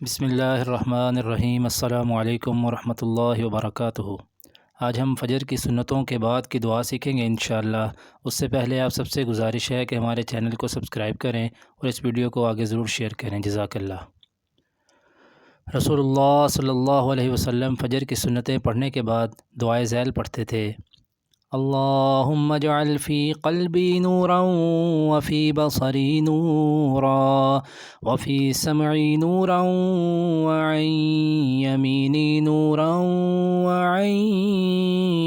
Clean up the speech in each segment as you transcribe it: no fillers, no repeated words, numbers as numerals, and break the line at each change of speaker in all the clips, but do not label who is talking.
بسم اللہ الرحمن الرحیم۔ السلام علیکم ورحمۃ اللہ وبرکاتہ۔ آج ہم فجر کی سنتوں کے بعد کی دعا سیکھیں گے انشاءاللہ۔ اس سے پہلے آپ سب سے گزارش ہے کہ ہمارے چینل کو سبسکرائب کریں اور اس ویڈیو کو آگے ضرور شیئر کریں۔ جزاک اللہ۔ رسول اللہ صلی اللہ علیہ وسلم فجر کی سنتیں پڑھنے کے بعد دعائے ذیل پڑھتے تھے۔ اللہم اجعل فی قلبی نورا وفی بصری نورا وفی سمعی نورا وعن یمینی نورا وعن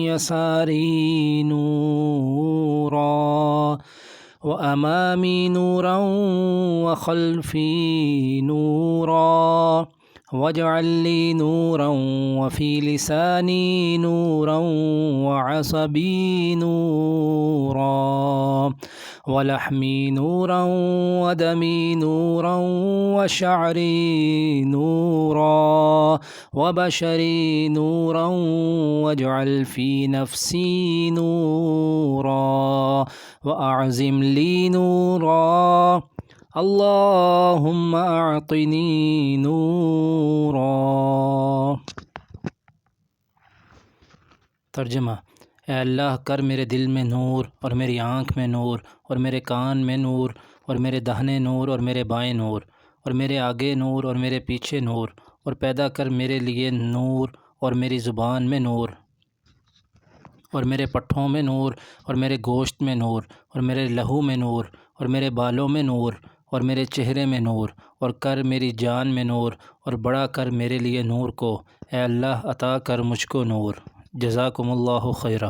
یساری نورا وامامی نورا وخلفی نورا واجعل لی نورا وفی لسانی نورا وعصبی نورا ولحمی نورا ودمی نورا وشعری نورا وبشری نورا واجعل فی نفسی نورا واعظم لی نورا اللہم اعطنی نورا۔ ترجمہ: اے اللہ، کر میرے دل میں نور اور میری آنکھ میں نور اور میرے کان میں نور اور میرے داہنے نور اور میرے بائیں نور اور میرے آگے نور اور میرے پیچھے نور، اور پیدا کر میرے لیے نور اور میری زبان میں نور اور میرے پٹھوں میں نور اور میرے گوشت میں نور اور میرے لہو میں نور اور میرے بالوں میں نور اور میرے چہرے میں نور، اور کر میری جان میں نور اور بڑا کر میرے لیے نور کو۔ اے اللہ، عطا کر مجھ کو نور۔ جزاکم اللہ خیرہ۔